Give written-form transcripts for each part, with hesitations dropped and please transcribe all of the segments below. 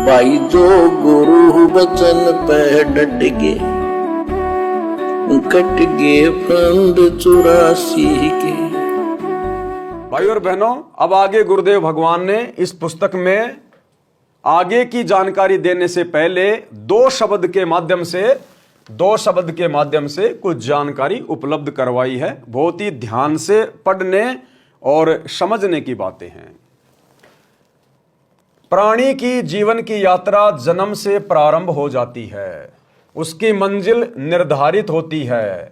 भाई जो गुरु बचन पे डट गए, कट गए फंद 84 के। भाई और बहनों, अब आगे गुरुदेव भगवान ने इस पुस्तक में आगे की जानकारी देने से पहले दो शब्द के माध्यम से कुछ जानकारी उपलब्ध करवाई है। बहुत ही ध्यान से पढ़ने और समझने की बातें हैं। प्राणी की जीवन की यात्रा जन्म से प्रारंभ हो जाती है, उसकी मंजिल निर्धारित होती है।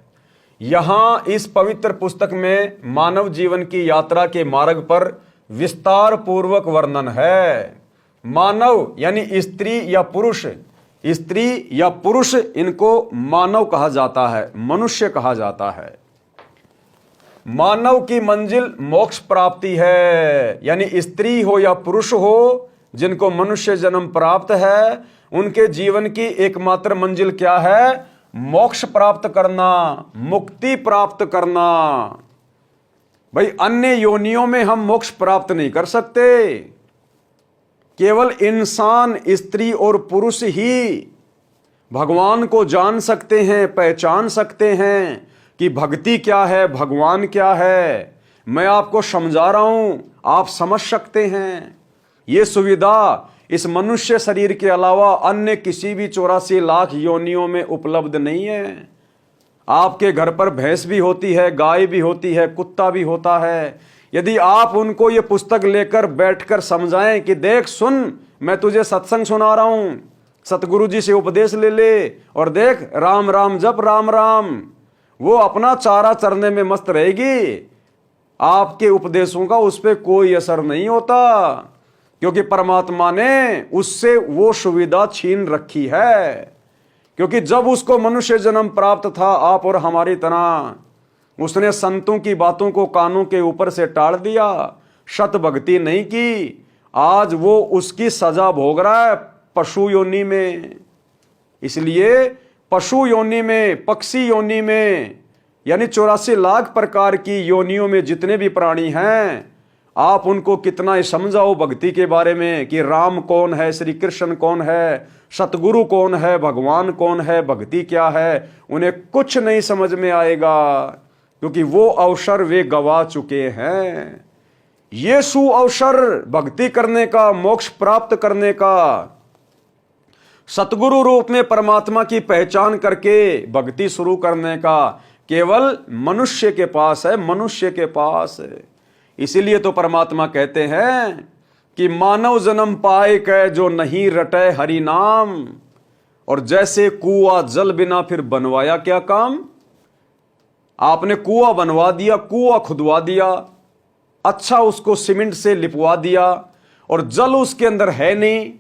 यहां इस पवित्र पुस्तक में मानव जीवन की यात्रा के मार्ग पर विस्तार पूर्वक वर्णन है। मानव यानी स्त्री या पुरुष इनको मानव कहा जाता है, मनुष्य कहा जाता है। मानव की मंजिल मोक्ष प्राप्ति है, यानी स्त्री हो या पुरुष हो जिनको मनुष्य जन्म प्राप्त है, उनके जीवन की एकमात्र मंजिल क्या है? मोक्ष प्राप्त करना, मुक्ति प्राप्त करना। भाई अन्य योनियों में हम मोक्ष प्राप्त नहीं कर सकते। केवल इंसान, स्त्री और पुरुष ही भगवान को जान सकते हैं, पहचान सकते हैं कि भक्ति क्या है, भगवान क्या है। मैं आपको समझा रहा हूं, आप समझ सकते हैं। ये सुविधा इस मनुष्य शरीर के अलावा अन्य किसी भी 84 लाख योनियों में उपलब्ध नहीं है। आपके घर पर भैंस भी होती है, गाय भी होती है, कुत्ता भी होता है। यदि आप उनको ये पुस्तक लेकर बैठकर समझाएं कि देख सुन, मैं तुझे सत्संग सुना रहा हूं, सतगुरु जी से उपदेश ले ले और देख राम राम जप राम राम, वो अपना चारा चरने में मस्त रहेगी। आपके उपदेशों का उस पर कोई असर नहीं होता, क्योंकि परमात्मा ने उससे वो सुविधा छीन रखी है। क्योंकि जब उसको मनुष्य जन्म प्राप्त था, आप और हमारी तरह, उसने संतों की बातों को कानों के ऊपर से टाल दिया, सत भक्ति नहीं की। आज वो उसकी सजा भोग रहा है पशु योनि में। इसलिए पशु योनि में, पक्षी योनि में, यानी 84 लाख प्रकार की योनियों में जितने भी प्राणी हैं, आप उनको कितना ही समझाओ भक्ति के बारे में कि राम कौन है, श्री कृष्ण कौन है, सतगुरु कौन है, भगवान कौन है, भक्ति क्या है, उन्हें कुछ नहीं समझ में आएगा, क्योंकि वो अवसर वे गवा चुके हैं। ये सु अवसर भक्ति करने का, मोक्ष प्राप्त करने का, सतगुरु रूप में परमात्मा की पहचान करके भक्ति शुरू करने का केवल मनुष्य के पास है, मनुष्य के पास है। इसीलिए तो परमात्मा कहते हैं कि मानव जन्म पाए कै जो नहीं रटे हरि नाम। और जैसे कुआं जल बिना फिर बनवाया क्या काम? आपने कुआं बनवा दिया, कुआं खुदवा दिया, अच्छा उसको सीमेंट से लिपवा दिया और जल उसके अंदर है नहीं,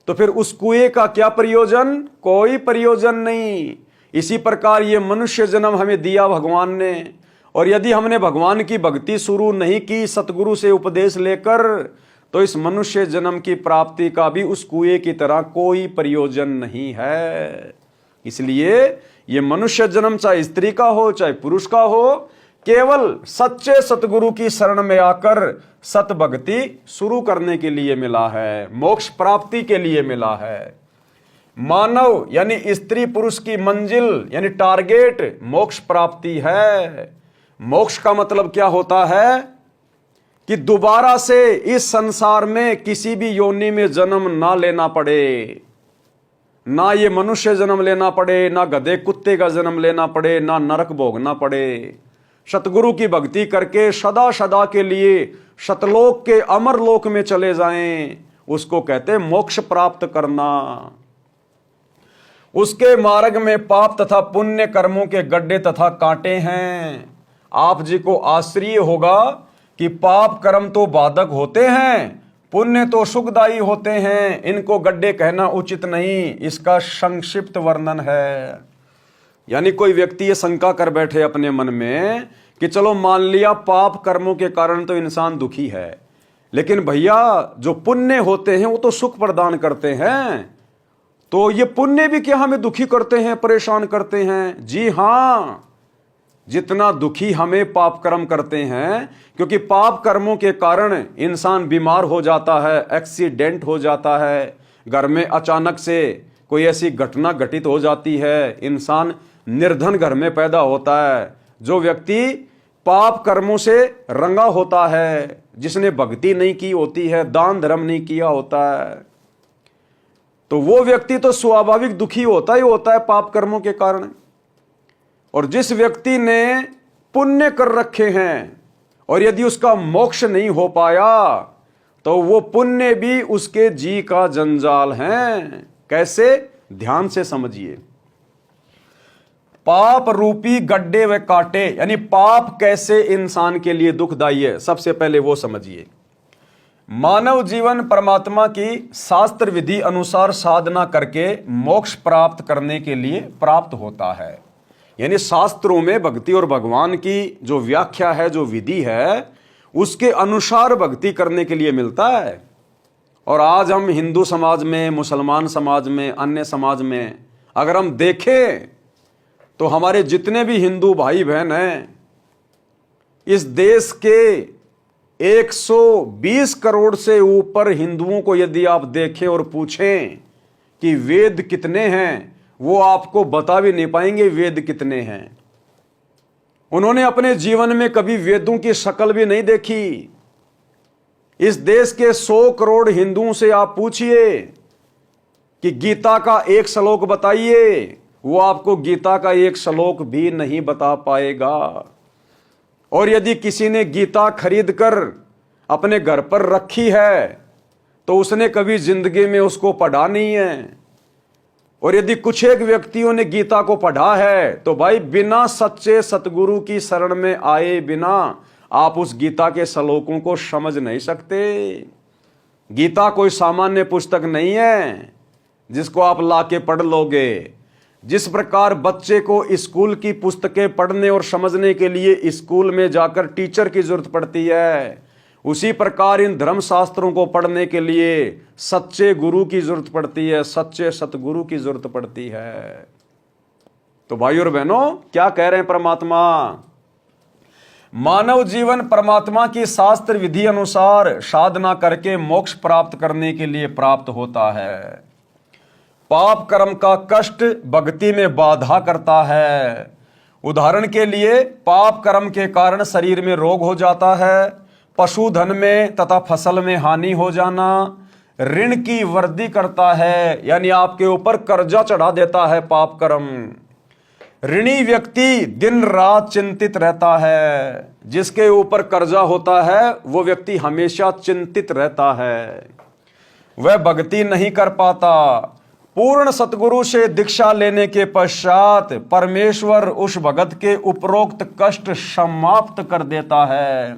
तो फिर उस कुएं का क्या प्रयोजन? कोई प्रयोजन नहीं। इसी प्रकार ये मनुष्य जन्म हमें दिया भगवान ने, और यदि हमने भगवान की भक्ति शुरू नहीं की सतगुरु से उपदेश लेकर, तो इस मनुष्य जन्म की प्राप्ति का भी उस कुएं की तरह कोई प्रयोजन नहीं है। इसलिए ये मनुष्य जन्म चाहे स्त्री का हो चाहे पुरुष का हो, केवल सच्चे सतगुरु की शरण में आकर सत भक्ति शुरू करने के लिए मिला है, मोक्ष प्राप्ति के लिए मिला है। मानव यानी स्त्री पुरुष की मंजिल यानी टारगेट मोक्ष प्राप्ति है। मोक्ष का मतलब क्या होता है? कि दोबारा से इस संसार में किसी भी योनि में जन्म ना लेना पड़े, ना ये मनुष्य जन्म लेना पड़े, ना गधे कुत्ते का जन्म लेना पड़े, ना नरक भोगना पड़े। सतगुरु की भक्ति करके सदा सदा के लिए सतलोक के अमर लोक में चले जाएं, उसको कहते हैं मोक्ष प्राप्त करना। उसके मार्ग में पाप तथा पुण्य कर्मों के गड्ढे तथा कांटे हैं। आप जी को आश्चर्य होगा कि पाप कर्म तो बाधक होते हैं, पुण्य तो सुखदायी होते हैं, इनको गड्ढे कहना उचित नहीं। इसका संक्षिप्त वर्णन है। यानी कोई व्यक्ति ये शंका कर बैठे अपने मन में कि चलो मान लिया पाप कर्मों के कारण तो इंसान दुखी है, लेकिन भैया जो पुण्य होते हैं वो तो सुख प्रदान करते हैं, तो ये पुण्य भी क्या हमें दुखी करते हैं, परेशान करते हैं? जी हां, जितना दुखी हमें पाप कर्म करते हैं, क्योंकि पाप कर्मों के कारण इंसान बीमार हो जाता है, एक्सीडेंट हो जाता है, घर में अचानक से कोई ऐसी घटना घटित हो जाती है, इंसान निर्धन घर में पैदा होता है, जो व्यक्ति पाप कर्मों से रंगा होता है, जिसने भक्ति नहीं की होती है, दान धर्म नहीं किया होता है, तो वो व्यक्ति तो स्वाभाविक दुखी होता ही होता है पाप कर्मों के कारण। और जिस व्यक्ति ने पुण्य कर रखे हैं और यदि उसका मोक्ष नहीं हो पाया तो वो पुण्य भी उसके जी का जंजाल है। कैसे? ध्यान से समझिए। पाप रूपी गड्ढे व कांटे, यानी पाप कैसे इंसान के लिए दुखदाई है, सबसे पहले वो समझिए। मानव जीवन परमात्मा की शास्त्र विधि अनुसार साधना करके मोक्ष प्राप्त करने के लिए प्राप्त होता है। यानी शास्त्रों में भक्ति और भगवान की जो व्याख्या है, जो विधि है, उसके अनुसार भक्ति करने के लिए मिलता है। और आज हम हिंदू समाज में, मुसलमान समाज में, अन्य समाज में अगर हम देखें तो हमारे जितने भी हिंदू भाई बहन हैं, इस देश के 120 करोड़ से ऊपर हिंदुओं को यदि आप देखें और पूछें कि वेद कितने हैं, वो आपको बता भी नहीं पाएंगे वेद कितने हैं। उन्होंने अपने जीवन में कभी वेदों की शक्ल भी नहीं देखी। इस देश के 100 करोड़ हिंदुओं से आप पूछिए कि गीता का एक श्लोक बताइए, वो आपको गीता का एक श्लोक भी नहीं बता पाएगा। और यदि किसी ने गीता खरीद कर अपने घर पर रखी है तो उसने कभी जिंदगी में उसको पढ़ा नहीं है। और यदि कुछ एक व्यक्तियों ने गीता को पढ़ा है तो भाई बिना सच्चे सतगुरु की शरण में आए बिना आप उस गीता के श्लोकों को समझ नहीं सकते। गीता कोई सामान्य पुस्तक नहीं है जिसको आप लाके पढ़ लोगे। जिस प्रकार बच्चे को स्कूल की पुस्तकें पढ़ने और समझने के लिए स्कूल में जाकर टीचर की जरूरत पड़ती है, उसी प्रकार इन धर्म शास्त्रों को पढ़ने के लिए सच्चे गुरु की जरूरत पड़ती है, सच्चे सतगुरु की जरूरत पड़ती है। तो भाइयों और बहनों, क्या कह रहे हैं परमात्मा? मानव जीवन परमात्मा की शास्त्र विधि अनुसार साधना करके मोक्ष प्राप्त करने के लिए प्राप्त होता है। पाप कर्म का कष्ट भक्ति में बाधा करता है। उदाहरण के लिए, पाप कर्म के कारण शरीर में रोग हो जाता है, पशुधन में तथा फसल में हानि हो जाना, ऋण की वृद्धि करता है, यानी आपके ऊपर कर्जा चढ़ा देता है पाप कर्म। ऋणी व्यक्ति दिन रात चिंतित रहता है। जिसके ऊपर कर्जा होता है वो व्यक्ति हमेशा चिंतित रहता है, वह भक्ति नहीं कर पाता। पूर्ण सतगुरु से दीक्षा लेने के पश्चात परमेश्वर उस भगत के उपरोक्त कष्ट समाप्त कर देता है।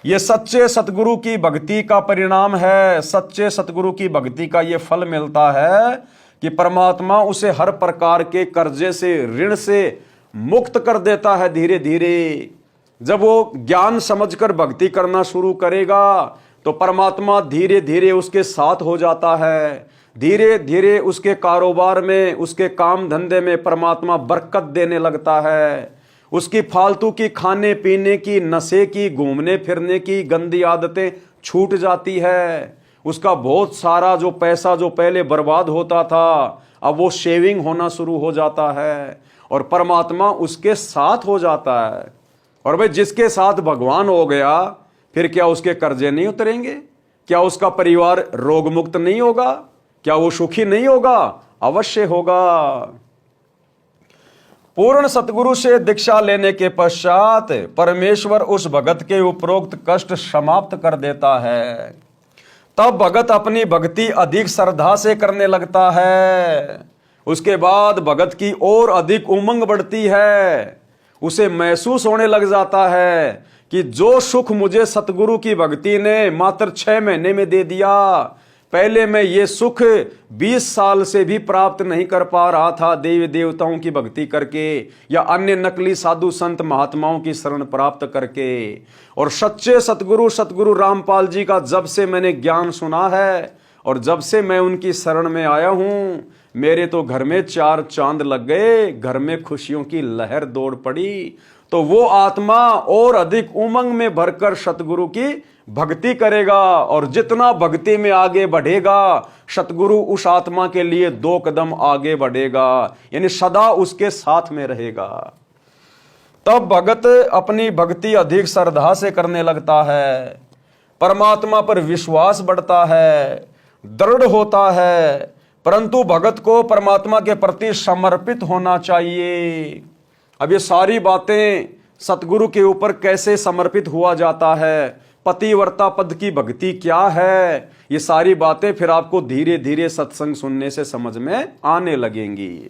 यह सच्चे सतगुरु की भक्ति का परिणाम है। सच्चे सतगुरु की भक्ति का यह फल मिलता है कि परमात्मा उसे हर प्रकार के कर्जे से, ऋण से मुक्त कर देता है धीरे धीरे। जब वो ज्ञान समझकर भक्ति करना शुरू करेगा तो परमात्मा धीरे धीरे उसके साथ हो जाता है। धीरे धीरे उसके कारोबार में, उसके काम धंधे में परमात्मा बरकत देने लगता है। उसकी फालतू की खाने पीने की, नशे की, घूमने फिरने की गंदी आदतें छूट जाती है। उसका बहुत सारा जो पैसा जो पहले बर्बाद होता था, अब वो शेविंग होना शुरू हो जाता है और परमात्मा उसके साथ हो जाता है। और भाई जिसके साथ भगवान हो गया, फिर क्या उसके कर्जे नहीं उतरेंगे? क्या उसका परिवार रोग मुक्त नहीं होगा? क्या वो सुखी नहीं होगा? अवश्य होगा। पूर्ण सतगुरु से दीक्षा लेने के पश्चात परमेश्वर उस भगत के उपरोक्त कष्ट समाप्त कर देता है। तब भगत अपनी भक्ति अधिक श्रद्धा से करने लगता है। उसके बाद भगत की और अधिक उमंग बढ़ती है। उसे महसूस होने लग जाता है कि जो सुख मुझे सतगुरु की भक्ति ने मात्र 6 महीने में दे दिया, पहले मैं ये सुख 20 साल से भी प्राप्त नहीं कर पा रहा था देवी देवताओं की भक्ति करके या अन्य नकली साधु संत महात्माओं की शरण प्राप्त करके। और सच्चे सतगुरु रामपाल जी का जब से मैंने ज्ञान सुना है और जब से मैं उनकी शरण में आया हूं, मेरे तो घर में 4 चांद लग गए, घर में खुशियों की लहर दौड़ पड़ी। तो वो आत्मा और अधिक उमंग में भरकर सतगुरु की भक्ति करेगा, और जितना भक्ति में आगे बढ़ेगा सतगुरु उस आत्मा के लिए 2 कदम आगे बढ़ेगा, यानी सदा उसके साथ में रहेगा। तब भगत अपनी भक्ति अधिक श्रद्धा से करने लगता है, परमात्मा पर विश्वास बढ़ता है, दृढ़ होता है। परंतु भगत को परमात्मा के प्रति समर्पित होना चाहिए। अब ये सारी बातें सतगुरु के ऊपर कैसे समर्पित हुआ जाता है, पतिव्रता पद की भक्ति क्या है, ये सारी बातें फिर आपको धीरे धीरे सत्संग सुनने से समझ में आने लगेंगी।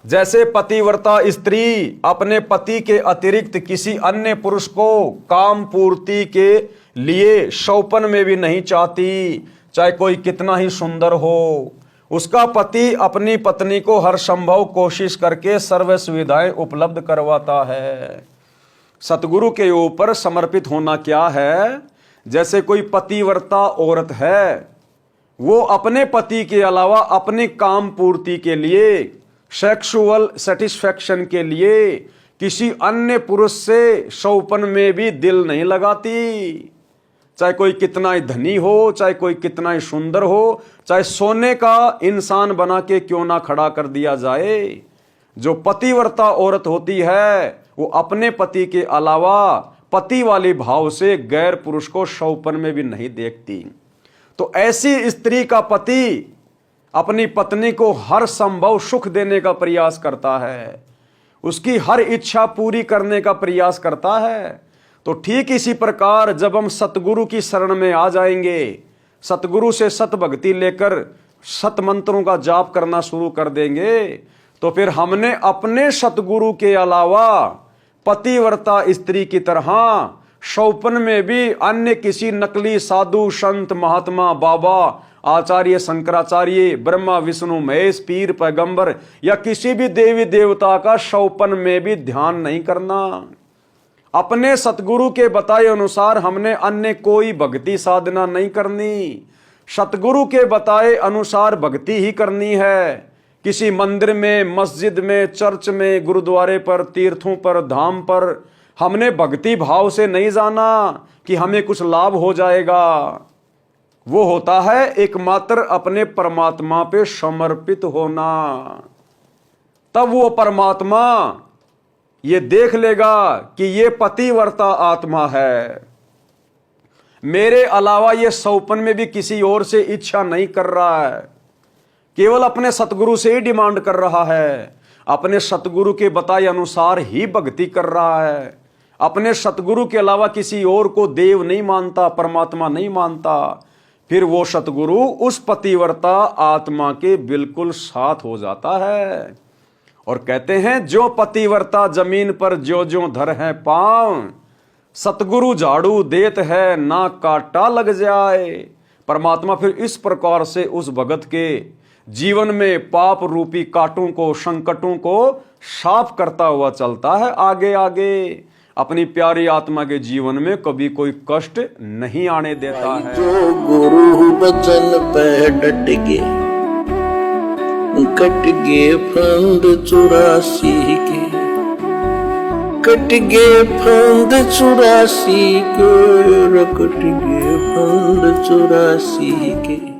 जैसे पतिव्रता स्त्री अपने पति के अतिरिक्त किसी अन्य पुरुष को काम पूर्ति के लिए शौपन में भी नहीं चाहती, चाहे कोई कितना ही सुंदर हो। उसका पति अपनी पत्नी को हर संभव कोशिश करके सर्व सुविधाएं उपलब्ध करवाता है। सतगुरु के ऊपर समर्पित होना क्या है? जैसे कोई पतिव्रता औरत है, वो अपने पति के अलावा अपनी काम पूर्ति के लिए, सेक्सुअल सेटिस्फैक्शन के लिए किसी अन्य पुरुष से शौपन में भी दिल नहीं लगाती। चाहे कोई कितना ही धनी हो, चाहे कोई कितना ही सुंदर हो, चाहे सोने का इंसान बना के क्यों ना खड़ा कर दिया जाए। जो पतिव्रता औरत होती है वो अपने पति के अलावा पति वाले भाव से गैर पुरुष को शौपन में भी नहीं देखती। तो ऐसी स्त्री का पति अपनी पत्नी को हर संभव सुख देने का प्रयास करता है, उसकी हर इच्छा पूरी करने का प्रयास करता है। तो ठीक इसी प्रकार जब हम सतगुरु की शरण में आ जाएंगे, सतगुरु से सत भक्ति लेकर सत मंत्रों का जाप करना शुरू कर देंगे, तो फिर हमने अपने सतगुरु के अलावा पतिव्रता स्त्री की तरह शौपन में भी अन्य किसी नकली साधु संत महात्मा बाबा आचार्य शंकराचार्य ब्रह्मा विष्णु महेश पीर पैगंबर या किसी भी देवी देवता का शौपन में भी ध्यान नहीं करना। अपने सतगुरु के बताए अनुसार हमने अन्य कोई भक्ति साधना नहीं करनी, सतगुरु के बताए अनुसार भक्ति ही करनी है। किसी मंदिर में, मस्जिद में, चर्च में, गुरुद्वारे पर, तीर्थों पर, धाम पर हमने भक्ति भाव से नहीं जाना कि हमें कुछ लाभ हो जाएगा। वो होता है एकमात्र अपने परमात्मा पे समर्पित होना। तब वो परमात्मा ये देख लेगा कि ये पतिव्रता आत्मा है, मेरे अलावा ये शौपन में भी किसी और से इच्छा नहीं कर रहा है, केवल अपने सतगुरु से ही डिमांड कर रहा है, अपने सतगुरु के बताए अनुसार ही भक्ति कर रहा है, अपने सतगुरु के अलावा किसी और को देव नहीं मानता, परमात्मा नहीं मानता। फिर वो सतगुरु उस पतिव्रता आत्मा के बिल्कुल साथ हो जाता है। और कहते हैं जो पतिव्रता जमीन पर ज्यों ज्यों धर है पांव, सतगुरु झाड़ू देत है ना काटा लग जाए। परमात्मा फिर इस प्रकार से उस भगत के जीवन में पाप रूपी कांटों को, संकटों को साफ करता हुआ चलता है आगे आगे। अपनी प्यारी आत्मा के जीवन में कभी कोई कष्ट नहीं आने देता है। जो गुरु बचन पे डट गे, कट गे फंद 84 के, कट गे फंद 84 के, कट गे फंद 84 के।